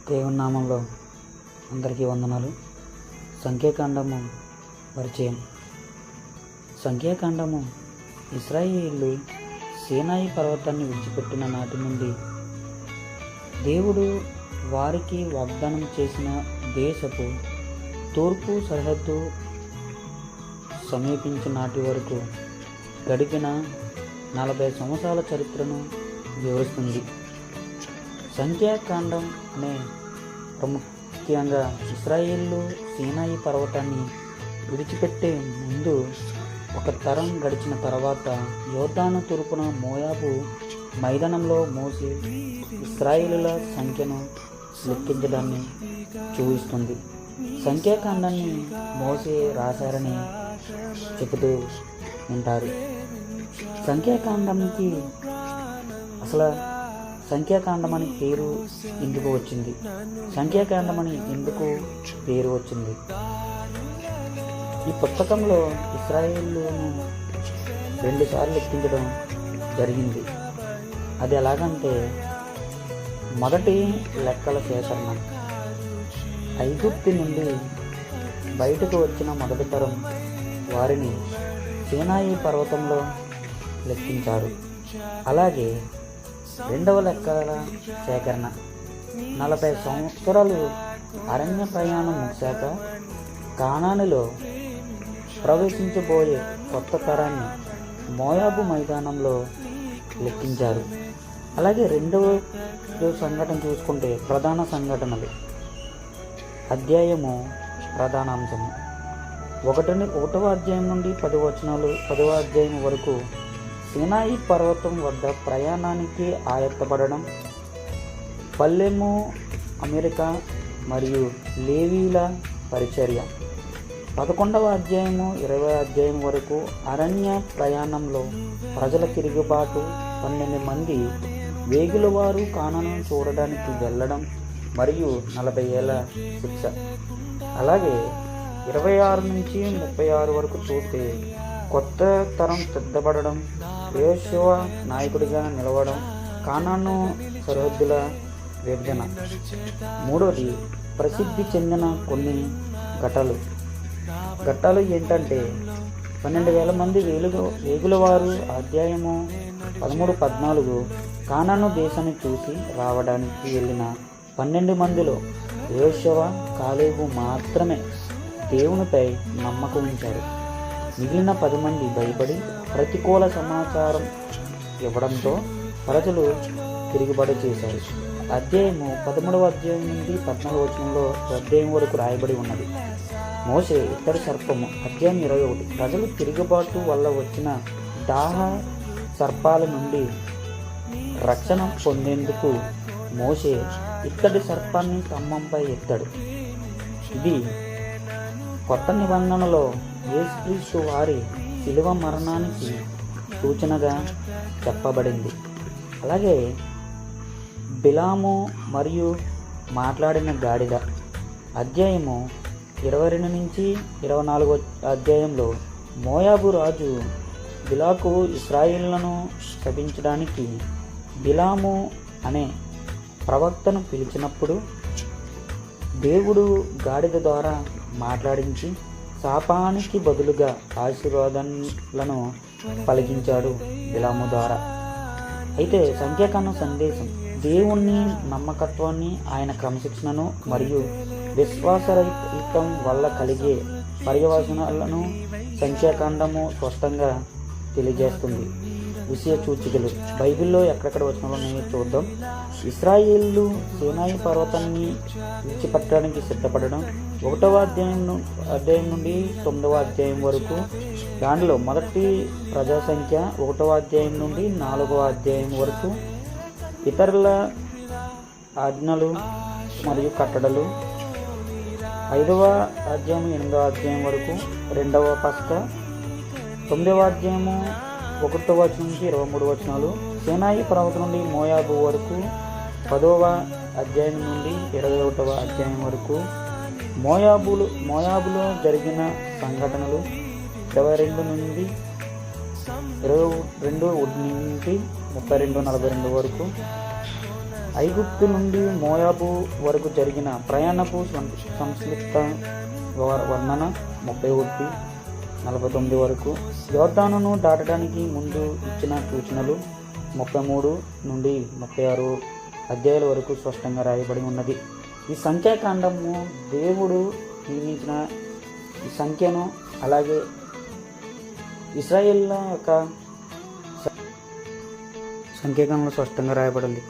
దేవుని నామంలో అందరికీ వందనాలు. సంఖ్యాకాండము పరిచయం. సంఖ్యాకాండము ఇశ్రాయేలీయులు సీనాయి పర్వతాన్ని విడిచిపెట్టిన నాటి నుండి దేవుడు వారికి వాగ్దానం చేసిన దేశపు తూర్పు సరిహద్దు సమీపించిన నాటి వరకు గడిపిన 40 సంవత్సరాల చరిత్రను వివరిస్తుంది. సంఖ్యాకాండం అనే ప్రాముఖ్యంగా ఇశ్రాయేలీయులు సీనాయి పర్వతాన్ని విడిచిపెట్టే ముందు ఒక తరం గడిచిన తర్వాత యోర్దాను తూర్పున మోయాబు మైదానంలో మోసే ఇశ్రాయేలీయుల సంఖ్యను లెక్కించడాన్ని చూపిస్తుంది. సంఖ్యాకాండాన్ని మోసే రాశారని చెబుతూ ఉంటారు. సంఖ్యాకాండానికి అసలు సంఖ్యాకాండం అని పేరు ఎందుకు వచ్చింది? సంఖ్యాకాండం అని ఎందుకు పేరు వచ్చింది? ఈ పుస్తకంలో ఇశ్రాయేలును 2 సార్లు లెక్కించడం జరిగింది. అది ఎలాగంటే, మొదటి లెక్కల సేకరణ, ఐగుప్తు నుండి బయటకు వచ్చిన మొదటి తరం వారిని సీనాయి పర్వతంలో లెక్కించారు. అలాగే రెండవ లెక్కల సేకరణ, 40 సంవత్సరాలు అరణ్య ప్రయాణం ముగిశాక కానానులో ప్రవేశించబోయే కొత్త తరాన్ని మోయాబు మైదానంలో లెక్కించారు. అలాగే రెండవ సంఘటన చూసుకుంటే ప్రధాన సంఘటనలు అధ్యాయము ప్రధాన అంశము 1వ అధ్యాయం నుండి 10వ అధ్యాయం వరకు సీనాయి పర్వతం వద్ద ప్రయాణానికి ఆయత్తపడడం, పల్లెము అమెరికా మరియు లేవీల పరిచర్య. 11వ అధ్యాయము 20వ అధ్యాయం వరకు అరణ్య ప్రయాణంలో ప్రజల తిరుగుబాటు, 12 మంది వేగుల వారు కానాను చూడడానికి వెళ్ళడం మరియు 40 ఏళ్ల శిక్ష. అలాగే 26 నుంచి 36 వరకు చూస్తే కొత్త తరం సిద్ధపడడం, యోషువ నాయకుడిగా నిలవడం, కానాను సరిహద్దుల విభజన. 3వది ప్రసిద్ధి చెందిన కొన్ని ఘట్టాలు ఏంటంటే 12,000 మంది వేగుల వారు అధ్యాయము 13-14 కానాను దేశాన్ని చూసి రావడానికి వెళ్ళిన 12 మందిలో యోషువ, కాలేబు మాత్రమే దేవునిపై నమ్మకం ఉంచారు. మిగిలిన 10 మంది భయపడి ప్రతికూల సమాచారం ఇవ్వడంతో ప్రజలు తిరుగుబాటు చేశారు. అధ్యాయము 13వ అధ్యాయం నుండి 14వ వచనంలో అధ్యాయం వరకు రాయబడి ఉన్నది. మోషే ఇత్తడి సర్పము. అధ్యాయం 21. ప్రజలు తిరుగుబాటు వల్ల వచ్చిన దాహ సర్పాల నుండి రక్షణ పొందేందుకు మోషే ఇత్తడి సర్పాన్ని స్తంభంపై ఎత్తాడు. ఇది కొత్త నిబంధనలో యేసుక్రీస్తు వారి శిలువ మరణానికి సూచనగా చెప్పబడింది. అలాగే బిలాము మరియు మాట్లాడిన గాడిద. అధ్యాయము 22 నుంచి 24 అధ్యాయంలో మోయాబు రాజు బిలాకు ఇశ్రాయేలులను శపించడానికి బిలాము అనే ప్రవక్తను పిలిచినప్పుడు దేవుడు గాడిద ద్వారా మాట్లాడించి శాపానికి బదులుగా ఆశీర్వాదాలను పలికించాడు బిలాము ద్వారా. అయితే సంఖ్యాకాండం సందేశం దేవుని నమ్మకత్వాన్ని, ఆయన క్రమశిక్షణను మరియు విశ్వాసరహితం వల్ల కలిగే పర్యవసనాలను సంఖ్యాకాండము స్పష్టంగా తెలియజేస్తుంది. విషయ సూచికలు బైబిల్లో ఎక్కడెక్కడ వచ్చినాయో చూద్దాం. ఇశ్రాయేలీయులు సీనాయి పర్వతాన్ని విడిచిపెట్టడానికి సిద్ధపడడం, 1వ అధ్యాయం నుండి 9వ అధ్యాయం వరకు. దానిలో మొదటి ప్రజా సంఖ్య 1వ అధ్యాయం నుండి 4వ అధ్యాయం వరకు. ఇతరుల ఆజ్ఞలు మరియు కట్టడలు 5వ అధ్యాయం 8వ అధ్యాయం వరకు. 2వ పస్కా 9వ అధ్యాయము 1వ వచనం నుంచి 23 వచనాలు. సీనాయి పర్వతం నుండి మోయాబు వరకు 10వ అధ్యాయం నుండి 21వ అధ్యాయం వరకు. మోయాబులో జరిగిన సంఘటనలు 22 నుండి 22 నుండి 32-42 వరకు. ఐగుప్తు నుండి మోయాబు వరకు జరిగిన ప్రయాణపు సంక్షిప్త వర్ణన 31-49 వరకు. యోర్దానును దాటడానికి ముందు ఇచ్చిన సూచనలు 33-36 అధ్యాయాల వరకు స్పష్టంగా రాయబడి ఉన్నది. ఈ సంఖ్యాకాండము దేవుడు నియమించిన ఈ సంఖ్యను, అలాగే ఇశ్రాయేళ్ల యొక్క సంఖ్యాకాండంలో స్పష్టంగా రాయబడింది.